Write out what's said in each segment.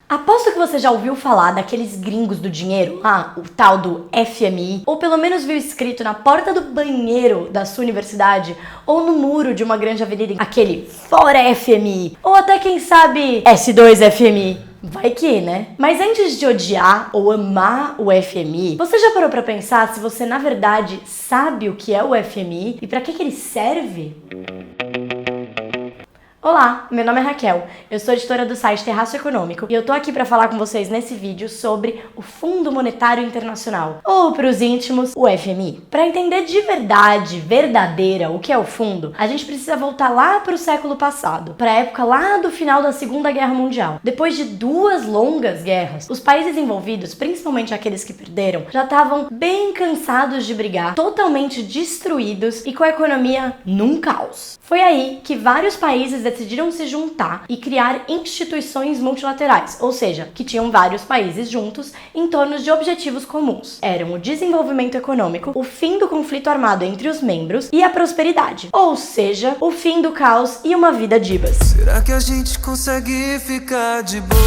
Aposto que você já ouviu falar daqueles gringos do dinheiro lá, o tal do FMI, ou pelo menos viu escrito na porta do banheiro da sua universidade, ou no muro de uma grande avenida, aquele Fora FMI, ou até quem sabe S2FMI. Vai que, né? Mas antes de odiar ou amar o FMI, você já parou pra pensar se você na verdade sabe o que é o FMI e pra que ele serve? Olá, meu nome é Raquel, eu sou editora do site Terraço Econômico e eu tô aqui para falar com vocês nesse vídeo sobre o Fundo Monetário Internacional, ou para os íntimos, o FMI. Para entender de verdade, verdadeira, o que é o fundo, a gente precisa voltar lá para o século passado, para a época lá do final da Segunda Guerra Mundial. Depois de 2 longas guerras, os países envolvidos, principalmente aqueles que perderam, já estavam bem cansados de brigar, totalmente destruídos e com a economia num caos. Foi aí que vários países decidiram se juntar e criar instituições multilaterais, ou seja, que tinham vários países juntos em torno de objetivos comuns. Eram o desenvolvimento econômico, o fim do conflito armado entre os membros e a prosperidade, ou seja, o fim do caos e uma vida divas. Será que a gente consegue ficar de boa?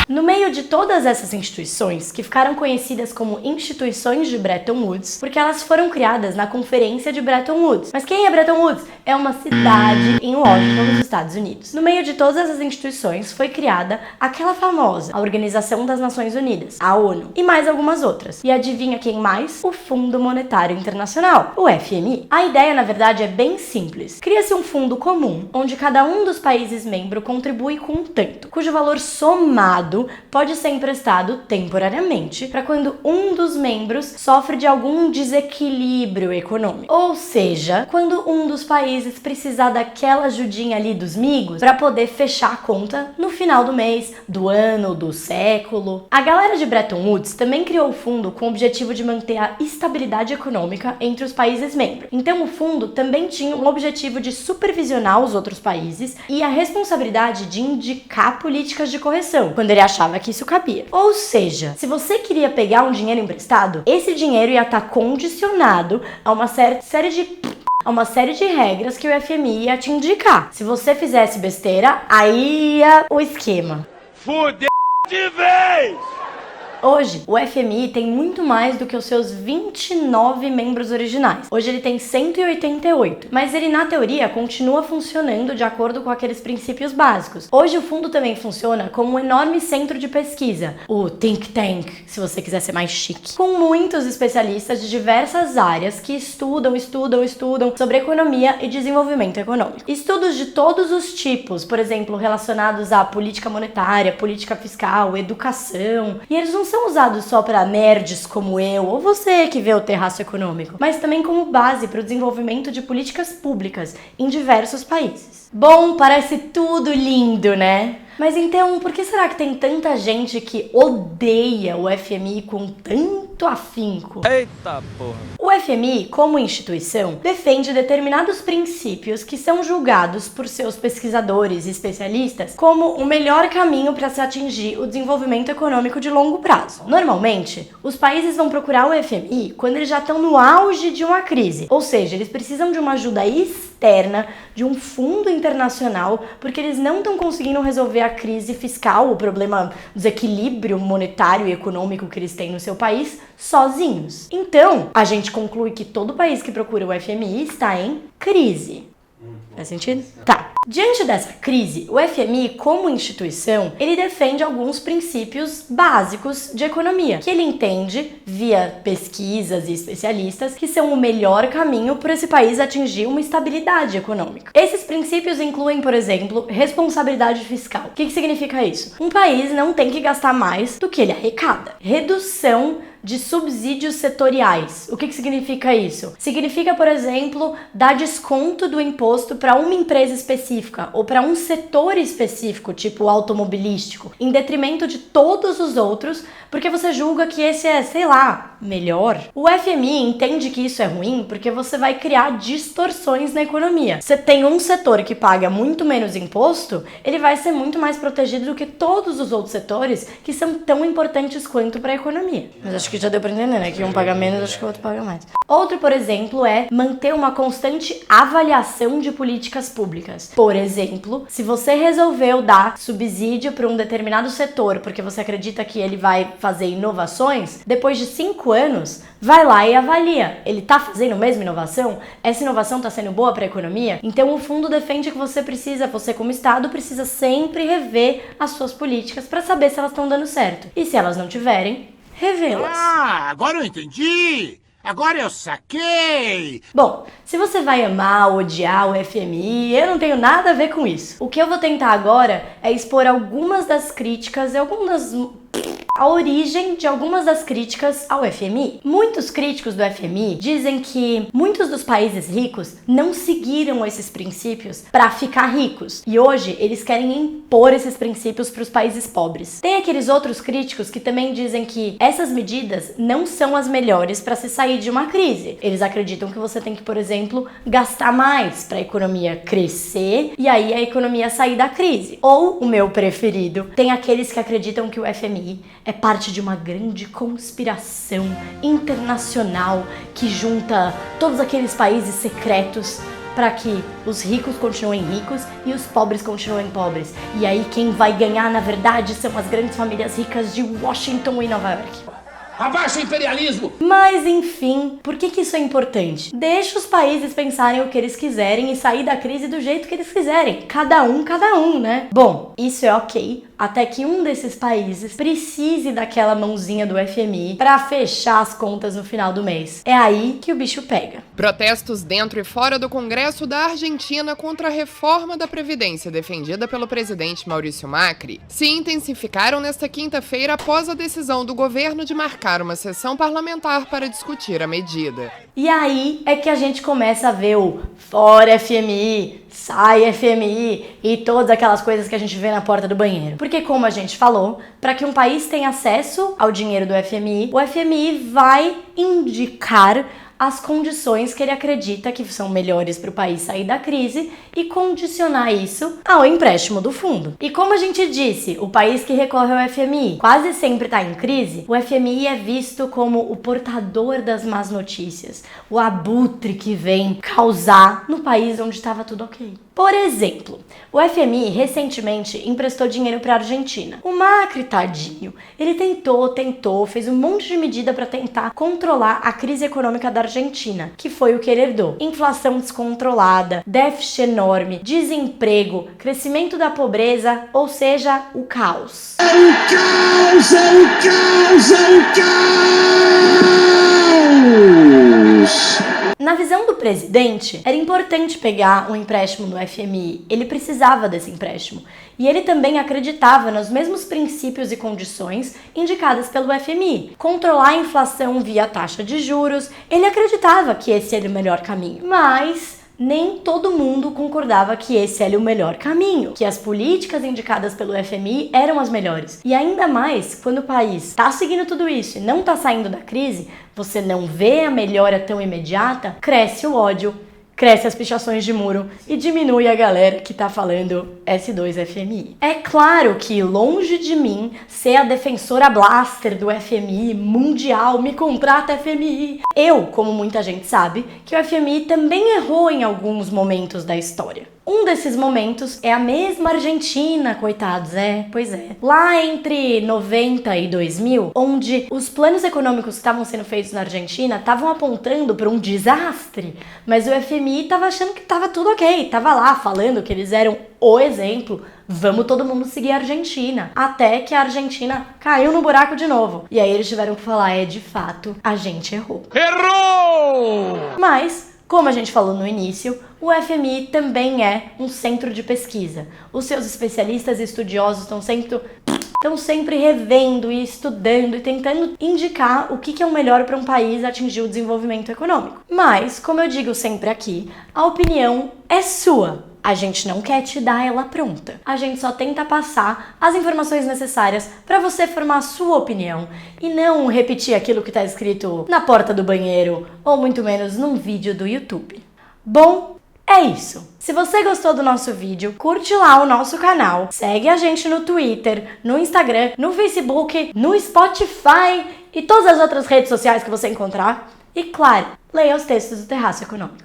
No meio de todas essas instituições, que ficaram conhecidas como instituições de Bretton Woods, porque elas foram criadas na Conferência de Bretton Woods. Mas quem é Bretton Woods? É uma cidade em Washington, nos Estados Unidos. No meio de todas essas instituições foi criada aquela famosa, a Organização das Nações Unidas, a ONU, e mais algumas outras. E adivinha quem mais? O Fundo Monetário Internacional, o FMI. A ideia, na verdade, é bem simples. Cria-se um fundo comum, onde cada um dos países membros contribui com um tanto, cujo valor somado pode ser emprestado temporariamente para quando um dos membros sofre de algum desequilíbrio econômico. Ou seja, quando um dos países precisar daquela ajudinha ali dos migos para poder fechar a conta no final do mês, do ano, do século. A galera de Bretton Woods também criou o fundo com o objetivo de manter a estabilidade econômica entre os países membros. Então o fundo também tinha o objetivo de supervisionar os outros países e a responsabilidade de indicar políticas de correção, quando ele achava que isso cabia. Ou seja, se você queria pegar um dinheiro emprestado, esse dinheiro ia estar condicionado a uma série de regras que o FMI ia te indicar. Se você fizesse besteira, aí ia o esquema. Fudeu de vez! Hoje, o FMI tem muito mais do que os seus 29 membros originais. Hoje ele tem 188, mas ele na teoria continua funcionando de acordo com aqueles princípios básicos. Hoje o fundo também funciona como um enorme centro de pesquisa, o Think Tank, se você quiser ser mais chique, com muitos especialistas de diversas áreas que estudam sobre economia e desenvolvimento econômico. Estudos de todos os tipos, por exemplo, relacionados à política monetária, política fiscal, educação, e eles não são usados só para nerds como eu ou você que vê o Terraço Econômico, mas também como base para o desenvolvimento de políticas públicas em diversos países. Bom, parece tudo lindo, né? Mas então, por que será que tem tanta gente que odeia o FMI com tanto afinco? Eita porra! O FMI, como instituição, defende determinados princípios que são julgados por seus pesquisadores e especialistas como o melhor caminho para se atingir o desenvolvimento econômico de longo prazo. Normalmente, os países vão procurar o FMI quando eles já estão no auge de uma crise, ou seja, eles precisam de uma ajuda externa, de um fundo internacional, porque eles não estão conseguindo resolver a crise fiscal, o problema do desequilíbrio monetário e econômico que eles têm no seu país, sozinhos. Então, a gente conclui que todo país que procura o FMI está em crise. Faz sentido? Tá. Diante dessa crise, o FMI, como instituição, ele defende alguns princípios básicos de economia, que ele entende, via pesquisas e especialistas, que são o melhor caminho para esse país atingir uma estabilidade econômica. Esses princípios incluem, por exemplo, responsabilidade fiscal. O que significa isso? Um país não tem que gastar mais do que ele arrecada. Redução de subsídios setoriais. O que significa isso? Significa, por exemplo, dar desconto do imposto para uma empresa específica ou para um setor específico, tipo automobilístico, em detrimento de todos os outros, porque você julga que esse é, sei lá, melhor. O FMI entende que isso é ruim porque você vai criar distorções na economia. Você tem um setor que paga muito menos imposto, ele vai ser muito mais protegido do que todos os outros setores que são tão importantes quanto para a economia. Mas acho que que já deu pra entender, né? Que um paga menos, acho que o outro paga mais. Outro, por exemplo, é manter uma constante avaliação de políticas públicas. Por exemplo, se você resolveu dar subsídio para um determinado setor porque você acredita que ele vai fazer inovações, depois de 5 anos, vai lá e avalia. Ele tá fazendo mesmo inovação? Essa inovação tá sendo boa para a economia? Então o fundo defende que você como Estado, precisa sempre rever as suas políticas para saber se elas estão dando certo. E se elas não tiverem, revê-las. Ah, agora eu entendi! Agora eu saquei! Bom, se você vai amar ou odiar o FMI, eu não tenho nada a ver com isso. O que eu vou tentar agora é expor algumas das críticas e a origem de algumas das críticas ao FMI. Muitos críticos do FMI dizem que muitos dos países ricos não seguiram esses princípios para ficar ricos e hoje eles querem impor esses princípios para os países pobres. Tem aqueles outros críticos que também dizem que essas medidas não são as melhores para se sair de uma crise. Eles acreditam que você tem que, por exemplo, gastar mais para a economia crescer e aí a economia sair da crise. Ou, o meu preferido, tem aqueles que acreditam que o FMI é parte de uma grande conspiração internacional que junta todos aqueles países secretos para que os ricos continuem ricos e os pobres continuem pobres. E aí quem vai ganhar, na verdade, são as grandes famílias ricas de Washington e Nova York. Abaixa o imperialismo! Mas enfim, por que isso é importante? Deixa os países pensarem o que eles quiserem e sair da crise do jeito que eles quiserem. Cada um, né? Bom, isso é ok, até que um desses países precise daquela mãozinha do FMI para fechar as contas no final do mês. É aí que o bicho pega. Protestos dentro e fora do Congresso da Argentina contra a reforma da Previdência defendida pelo presidente Maurício Macri se intensificaram nesta quinta-feira após a decisão do governo de marcar uma sessão parlamentar para discutir a medida. E aí é que a gente começa a ver o fora FMI, sai FMI e todas aquelas coisas que a gente vê na porta do banheiro. Porque como a gente falou, para que um país tenha acesso ao dinheiro do FMI, o FMI vai indicar as condições que ele acredita que são melhores para o país sair da crise e condicionar isso ao empréstimo do fundo. E como a gente disse, o país que recorre ao FMI quase sempre está em crise, o FMI é visto como o portador das más notícias, o abutre que vem causar no país onde estava tudo ok. Por exemplo, o FMI recentemente emprestou dinheiro para a Argentina. O Macri, tadinho, ele tentou, fez um monte de medida para tentar controlar a crise econômica da Argentina, que foi o que ele herdou. Inflação descontrolada, déficit enorme, desemprego, crescimento da pobreza, ou seja, o caos. É o caos! Na visão do presidente, era importante pegar um empréstimo no FMI, ele precisava desse empréstimo. E ele também acreditava nos mesmos princípios e condições indicadas pelo FMI. Controlar a inflação via taxa de juros, ele acreditava que esse era o melhor caminho. Mas nem todo mundo concordava que esse era o melhor caminho, que as políticas indicadas pelo FMI eram as melhores. E ainda mais, quando o país está seguindo tudo isso e não está saindo da crise, você não vê a melhora tão imediata, cresce o ódio, cresce as pichações de muro e diminui a galera que tá falando S2FMI. É claro que, longe de mim ser a defensora blaster do FMI mundial, me contrata FMI. Eu, como muita gente sabe, que o FMI também errou em alguns momentos da história. Um desses momentos é a mesma Argentina, coitados, pois é. Lá entre 90 e 2000, onde os planos econômicos que estavam sendo feitos na Argentina estavam apontando para um desastre, mas o FMI estava achando que estava tudo ok, estava lá falando que eles eram o exemplo, vamos todo mundo seguir a Argentina. Até que a Argentina caiu no buraco de novo. E aí eles tiveram que falar, de fato, a gente errou. Errou! Mas, como a gente falou no início, o FMI também é um centro de pesquisa. Os seus especialistas e estudiosos estão sempre revendo e estudando e tentando indicar o que é o melhor para um país atingir o desenvolvimento econômico. Mas, como eu digo sempre aqui, a opinião é sua. A gente não quer te dar ela pronta. A gente só tenta passar as informações necessárias para você formar a sua opinião e não repetir aquilo que está escrito na porta do banheiro ou muito menos num vídeo do YouTube. Bom, é isso. Se você gostou do nosso vídeo, curte lá o nosso canal, segue a gente no Twitter, no Instagram, no Facebook, no Spotify e todas as outras redes sociais que você encontrar. E, claro, leia os textos do Terraço Econômico.